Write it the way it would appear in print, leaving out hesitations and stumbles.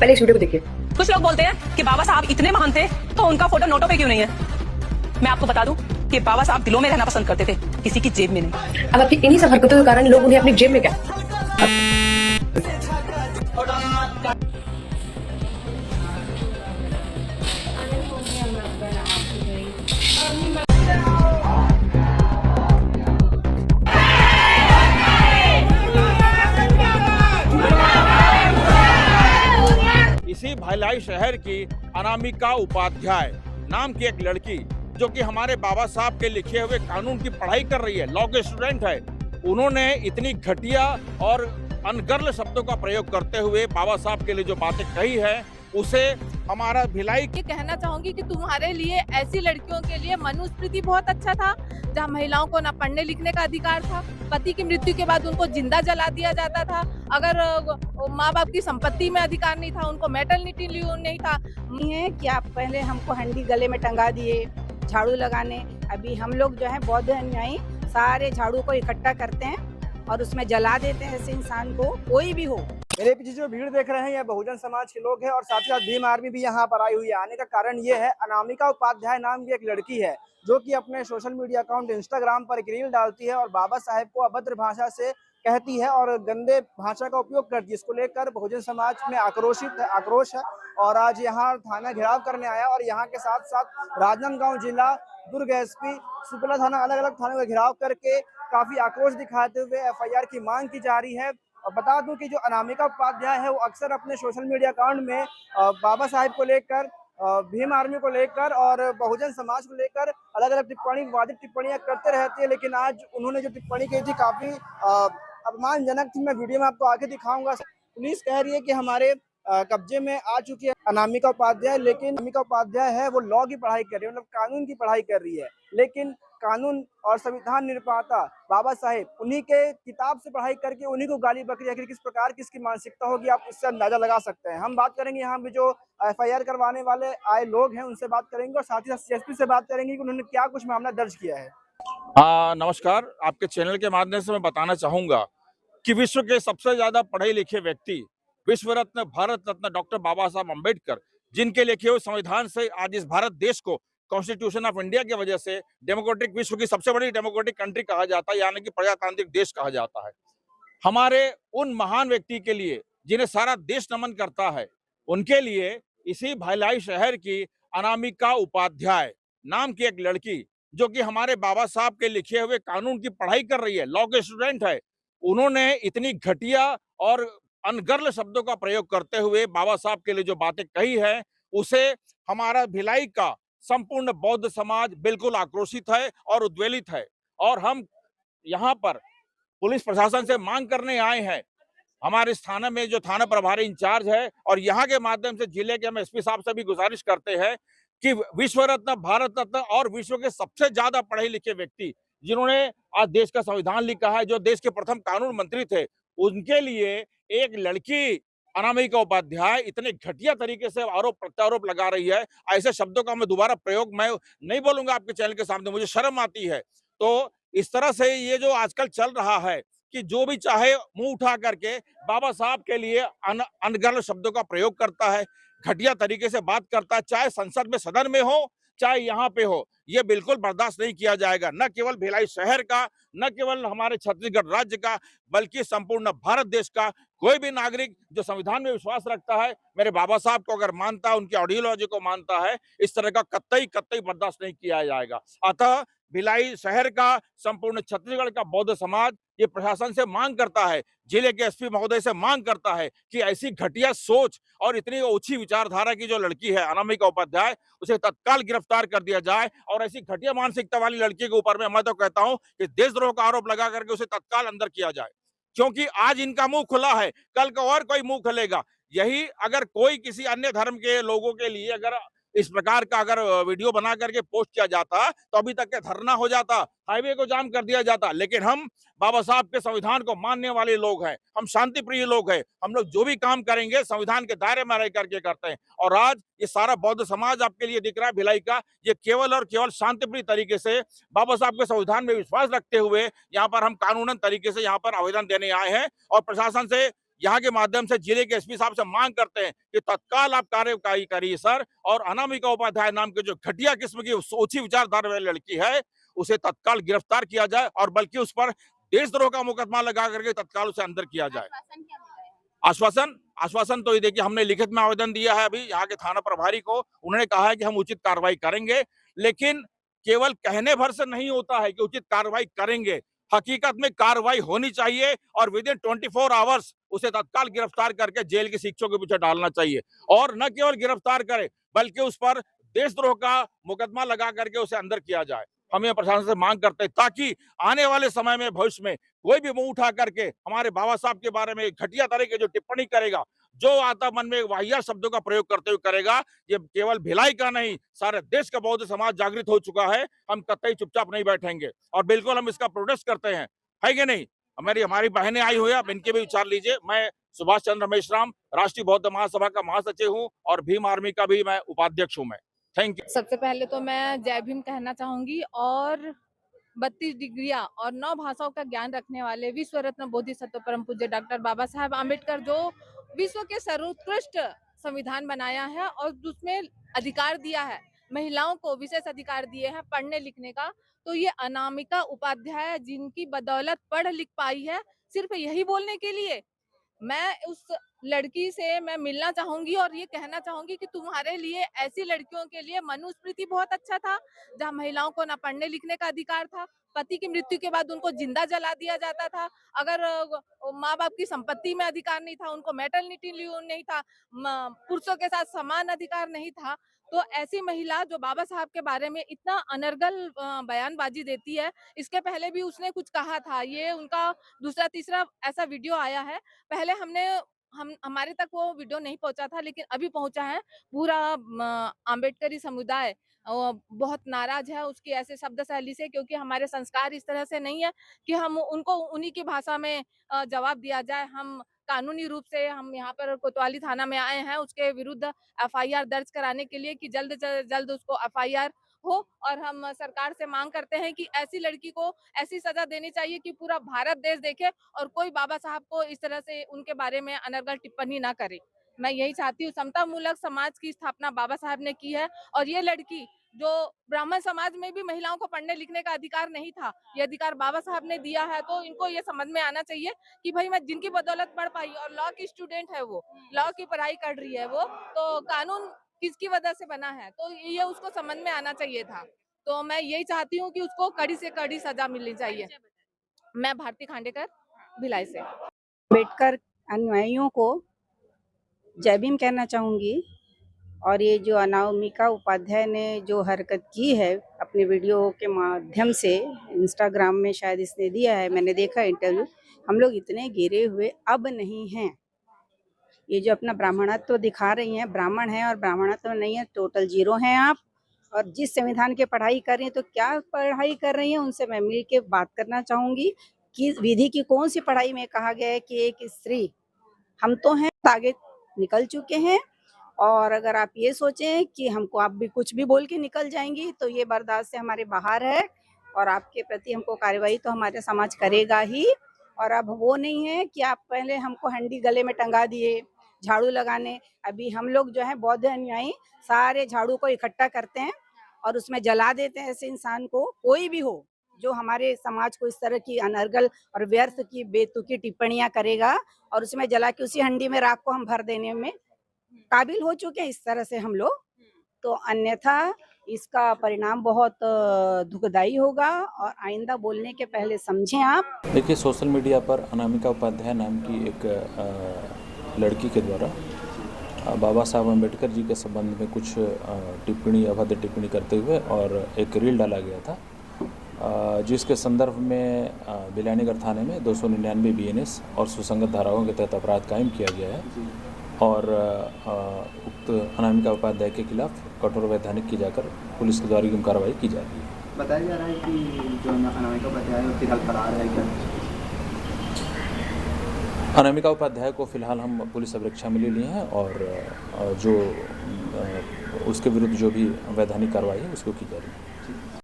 पहले इस वीडियो को देखिए। कुछ लोग बोलते हैं कि बाबा साहब इतने महान थे तो उनका फोटो नोटों पे क्यों नहीं है। मैं आपको बता दूं कि बाबा साहब दिलों में रहना पसंद करते थे, किसी की जेब में नहीं। अब आपकी इन्हीं सब हरकतों के कारण लोग उन्हें अपनी जेब में क्या इसी भिलाई शहर की अनामिका उपाध्याय नाम की एक लड़की जो कि हमारे बाबा साहब के लिखे हुए कानून की पढ़ाई कर रही है, लॉ के स्टूडेंट है, उन्होंने इतनी घटिया और अनर्गल शब्दों का प्रयोग करते हुए बाबा साहब के लिए जो बातें कही है उसे हमारा भिलाई ये कहना चाहूंगी कि तुम्हारे लिए ऐसी लड़कियों के लिए मनुस्मृति बहुत अच्छा था, जहाँ महिलाओं को ना पढ़ने लिखने का अधिकार था, पति की मृत्यु के बाद उनको जिंदा जला दिया जाता था, अगर माँ बाप की संपत्ति में अधिकार नहीं था, उनको मेटर्निटी लीव नहीं था। नहीं है कि आप पहले हमको हंडी गले में टंगा दिए झाड़ू लगाने। अभी हम लोग जो है बौद्ध अनुयायी सारे झाड़ू को इकट्ठा करते हैं और उसमें जला देते हैं ऐसे इंसान को, कोई भी हो। मेरे पीछे जो भीड़ देख रहे हैं यह बहुजन समाज के लोग हैं और साथ ही साथ भीम आर्मी भी यहाँ पर आई हुई है। आने का कारण ये है, अनामिका उपाध्याय नाम की एक लड़की है जो कि अपने सोशल मीडिया अकाउंट इंस्टाग्राम पर एक रील डालती है और बाबा साहेब को अभद्र भाषा से कहती है और गंदे भाषा का उपयोग करती है। इसको लेकर बहुजन समाज में आक्रोश है और आज यहाँ थाना घेराव करने आया और यहाँ के साथ साथ राजनांदगांव जिला, दुर्ग एसपी, सुपला थाना, अलग अलग थानों का घेराव करके काफी आक्रोश दिखाते हुए FIR की मांग की जा रही है। और बता दूं कि जो अनामिका उपाध्याय है वो अक्सर अपने सोशल मीडिया अकाउंट में बाबा साहेब को लेकर, भीम आर्मी को लेकर और बहुजन समाज को लेकर अलग अलग वादित टिप्पणियां करते रहती है, लेकिन आज उन्होंने जो टिप्पणी की थी काफी अपमानजनक थी। मैं वीडियो में आपको आगे दिखाऊंगा। पुलिस कह रही है कि हमारे कब्जे में आ चुकी है अनामिका उपाध्याय, लेकिन अनामिका उपाध्याय है वो लॉ की पढ़ाई कर रही है, मतलब कानून की पढ़ाई कर रही है, लेकिन कानून और संविधान निर्माता बाबा साहेब उन्हीं के किताब से पढ़ाई करके उन्हीं को गाली बकरी। आखिर किस प्रकार की इसकी मानसिकता होगी आप इससे अंदाजा लगा सकते हैं। हम बात करेंगे यहाँ पे जो FIR करवाने वाले आए लोग हैं उनसे बात करेंगे और साथ ही साथ CSP से बात करेंगे कि उन्होंने क्या कुछ मामला दर्ज किया है। नमस्कार, आपके चैनल के माध्यम से मैं बताना चाहूंगा कि विश्व के सबसे ज्यादा पढ़े लिखे व्यक्ति, विश्व रत्न, भारत रत्न डॉक्टर बाबा साहब अम्बेडकर, जिनके लिखे हुए संविधान से आज इस भारत देश को कॉन्स्टिट्यूशन ऑफ इंडिया की वजह से डेमोक्रेटिक, विश्व की सबसे बड़ी डेमोक्रेटिक कंट्री कहा जाता है, यानी कि प्रजातांत्रिक देश कहा जाता है। हमारे उन महान व्यक्ति के लिए जिन्हें सारा देश नमन करता है, उनके लिए इसी भिलाई शहर की अनामिका उपाध्याय नाम की एक लड़की जो कि हमारे बाबा साहब के लिखे हुए कानून की पढ़ाई कर रही है, लॉ के स्टूडेंट है, उन्होंने इतनी घटिया और अनर्गल शब्दों का प्रयोग करते हुए बाबा साहब के लिए जो बातें कही है उसे हमारा भिलाई का संपूर्ण बौद्ध समाज बिल्कुल आक्रोशित है और उद्वेलित है। और हम यहाँ पर पुलिस प्रशासन से मांग करने आए हैं, हमारे इस थाना में जो थाना प्रभारी इंचार्ज है और यहाँ के माध्यम से जिले के हम SP साहब से भी गुजारिश करते हैं कि विश्व रत्न, भारत रत्न और विश्व के सबसे ज्यादा पढ़े लिखे व्यक्ति जिन्होंने आज देश का संविधान लिखा है, जो देश के प्रथम कानून मंत्री थे, उनके लिए एक लड़की अनामिका उपाध्याय इतने घटिया तरीके से आरोप प्रत्यारोप लगा रही है। ऐसे शब्दों का मैं दोबारा प्रयोग मैं नहीं बोलूंगा आपके चैनल के सामने, मुझे शर्म आती है। तो इस तरह से ये जो आजकल चल रहा है कि जो भी चाहे मुंह उठा करके बाबा साहब के लिए अनर्गल शब्दों का प्रयोग करता है, घटिया तरीके से बात करता है, चाहे संसद में, सदन में हो, चाहे यहाँ पे हो, ये बिल्कुल बर्दाश्त नहीं किया जाएगा। न केवल भिलाई शहर का, न केवल हमारे छत्तीसगढ़ राज्य का, बल्कि संपूर्ण भारत देश का कोई भी नागरिक जो संविधान में विश्वास रखता है, मेरे बाबा साहब को अगर मानता है, उनकी आइडियोलॉजी को मानता है, इस तरह का कतई बर्दाश्त नहीं किया जाएगा। अतः भिलाई शहर का, संपूर्ण छत्तीसगढ़ का बौद्ध समाज ये प्रशासन से मांग करता है, जिले के SP महोदय से मांग करता है कि ऐसी घटिया सोच और इतनी ओछी विचारधारा की जो लड़की है अनामिका उपाध्याय, उसे तत्काल गिरफ्तार कर दिया जाए। और ऐसी घटिया मानसिकता वाली लड़की के ऊपर में मैं तो कहता हूं कि देशद्रोह का आरोप लगा करके उसे तत्काल अंदर किया जाए, क्योंकि आज इनका मुंह खुला है, कल को और कोई मुंह खुलेगा। यही अगर कोई किसी अन्य धर्म के लोगों के लिए अगर इस प्रकार का अगर वीडियो बना करके पोस्ट किया जाता तो अभी तक के धरना हो जाता, हाईवे को जाम कर दिया जाता। लेकिन हम बाबा साहब के संविधान को मानने वाले लोग हैं, हम शांति प्रिय लोग हैं, हम लोग जो भी काम करेंगे संविधान के दायरे में रह करके करते हैं। और आज ये सारा बौद्ध समाज आपके लिए दिख रहा है भिलाई का, ये केवल और केवल शांति प्रिय तरीके से बाबा साहब के संविधान में विश्वास रखते हुए यहाँ पर हम कानूनन तरीके से यहाँ पर आवेदन देने आए हैं और प्रशासन से यहाँ के माध्यम से जिले के एसपी साहब से मांग करते हैं कि तत्काल आप कार्रवाई करिए सर, और अनामिका उपाध्याय नाम के जो घटिया किस्म की सोची विचारधारा वाली लड़की है उसे तत्काल गिरफ्तार किया जाए, और बल्कि उस पर देशद्रोह का मुकदमा लगा करके तत्काल उसे अंदर किया जाए। आश्वासन तो ये देखिए, हमने लिखित में आवेदन दिया है अभी यहाँ के थाना प्रभारी को। उन्होंने कहा है कि हम उचित कार्रवाई करेंगे, लेकिन केवल कहने भर से नहीं होता है कि उचित कार्रवाई करेंगे। हकीकत में कार्रवाई होनी चाहिए और विद इन 24 आवर्स उसे तत्काल गिरफ्तार करके जेल की शिक्षों के पीछे डालना चाहिए, और न केवल गिरफ्तार करे बल्कि उस पर देशद्रोह का मुकदमा लगा करके उसे अंदर किया जाए। हम ये प्रशासन से मांग करते हैं ताकि आने वाले समय में भविष्य में कोई भी मुंह उठा करके हमारे बाबा साहब के बारे में घटिया तरह की जो टिप्पणी करेगा, जो आता मन में वाहियात शब्दों का प्रयोग करते हुए करेगा, ये केवल भिलाई का नहीं, सारे देश का बौद्ध समाज जागृत हो चुका है। हम कतई चुपचाप नहीं बैठेंगे और बिल्कुल हम इसका प्रोटेस्ट करते हैं, है कि नहीं। हमारी बहनें आई हुई है, अब इनके भी विचार लीजिए। मैं सुभाष चंद्र मेश्राम, राष्ट्रीय बौद्ध महासभा का महासचिव हूँ और भीम आर्मी का भी मैं उपाध्यक्ष हूँ। मैं थैंक यू। सबसे पहले तो मैं जय भीम कहना चाहूंगी, और 32 डिग्रियां और 9 भाषाओं का ज्ञान रखने वाले विश्व रत्न बोधिसत्व परम पूज्य डॉक्टर बाबा साहब आम्बेडकर, जो विश्व के सर्वोत्कृष्ट संविधान बनाया है और उसमें अधिकार दिया है, महिलाओं को विशेष अधिकार दिए हैं पढ़ने लिखने का, तो ये अनामिका उपाध्याय जिनकी बदौलत पढ़ लिख पाई है, सिर्फ यही बोलने के लिए मैं उस लड़की से मैं मिलना चाहूंगी और ये कहना चाहूंगी कि तुम्हारे लिए, ऐसी लड़कियों के लिए मनुस्मृति बहुत अच्छा था, जहाँ महिलाओं को ना पढ़ने लिखने का अधिकार था, पति की मृत्यु के बाद उनको जिंदा जला दिया जाता था, अगर माँ बाप की संपत्ति में अधिकार नहीं था, उनको मैटरनिटी लीव नहीं था, पुरुषों के साथ समान अधिकार नहीं था। तो ऐसी महिला जो बाबा साहब के बारे में इतना अनर्गल बयानबाजी देती है, इसके पहले भी उसने कुछ कहा था, ये उनका दूसरा तीसरा ऐसा वीडियो आया है। पहले हमारे तक वो वीडियो नहीं पहुंचा था, लेकिन अभी पहुंचा है। पूरा आम्बेडकरी समुदाय बहुत नाराज है उसकी ऐसे शब्द शैली से, क्योंकि हमारे संस्कार इस तरह से नहीं है कि हम उनको उन्हीं की भाषा में जवाब दिया जाए। हम कानूनी रूप से हम यहाँ पर कोतवाली थाना में आए हैं उसके विरुद्ध एफआईआर दर्ज कराने के लिए कि जल्द से जल्द उसको एफआईआर हो, और हम सरकार से मांग करते हैं कि ऐसी लड़की को ऐसी सजा देनी चाहिए कि पूरा भारत देश देखे और कोई बाबा साहब को इस तरह से उनके बारे में अनर्गल टिप्पणी ना करे। मैं यही चाहती हूँ। समता मूलक समाज की स्थापना बाबा साहब ने की है, और ये लड़की जो ब्राह्मण समाज में भी महिलाओं को पढ़ने लिखने का अधिकार नहीं था, ये अधिकार बाबा साहब ने दिया है। तो इनको ये समझ में आना चाहिए कि भाई मैं जिनकी बदौलत पढ़ पाई, और लॉ की स्टूडेंट है, वो लॉ की पढ़ाई कर रही है, वो तो कानून किसकी वजह से बना है, तो ये उसको समझ में आना चाहिए था। तो मैं यही चाहती हूँ कि उसको कड़ी से कड़ी सजा मिलनी चाहिए। मैं भारती खांडेकर, भिलाई से। अम्बेडकर अनुयायियों को जय भीम कहना चाहूँगी। और ये जो अनामिका उपाध्याय ने जो हरकत की है अपने वीडियो के माध्यम से, इंस्टाग्राम में शायद इसने दिया है, मैंने देखा इंटरव्यू, हम लोग इतने गिरे हुए अब नहीं हैं। ये जो अपना ब्राह्मणत्व दिखा रही हैं, ब्राह्मण है और ब्राह्मणत्व नहीं है, टोटल जीरो हैं आप। और जिस संविधान की पढ़ाई कर रही हैं, तो क्या पढ़ाई कर रही हैं, उनसे मैं मिल के बात करना चाहूँगी कि विधि की कौन सी पढ़ाई में कहा गया है कि एक स्त्री, हम तो हैं आगे निकल चुके हैं, और अगर आप ये सोचें कि हमको आप भी कुछ भी बोल के निकल जाएंगी, तो ये बर्दाश्त से हमारे बाहर है, और आपके प्रति हमको कार्रवाई तो हमारे समाज करेगा ही। और अब वो नहीं है कि आप पहले हमको हंडी गले में टंगा दिए झाड़ू लगाने, अभी हम लोग जो है बौद्ध अनुयायी सारे झाड़ू को इकट्ठा करते हैं और उसमें जला देते हैं। ऐसे इंसान को, कोई भी हो जो हमारे समाज को इस तरह की अनर्गल और व्यर्थ की बेतुकी टिप्पणियां करेगा, और उसमें जला के उसी हंडी में राख को हम भर देने में काबिल हो चुके हैं इस तरह से हम लोग। तो अन्यथा इसका परिणाम बहुत दुखदाई होगा, और आइंदा बोलने के पहले समझें आप। देखिए, सोशल मीडिया पर अनामिका उपाध्याय नाम की एक लड़की के द्वारा बाबा साहब अम्बेडकर जी के संबंध में कुछ टिप्पणी, अभद्र टिप्पणी करते हुए और एक रील डाला गया था, जिसके संदर्भ में बिलानीगढ़ थाने में 299 BNS और सुसंगत धाराओं के तहत अपराध कायम किया गया है, और उक्त अनामिका उपाध्याय के खिलाफ कठोर वैधानिक की जाकर पुलिस के द्वारा कार्रवाई की जा रही है। बताया जा रहा है कि जो अनामिका उपाध्याय है फिलहाल फरार है क्या? अनामिका उपाध्याय को फिलहाल हम पुलिस अभिरक्षा में ले लिए हैं, और जो उसके विरुद्ध जो भी वैधानिक कार्रवाई है उसको की जा रही है।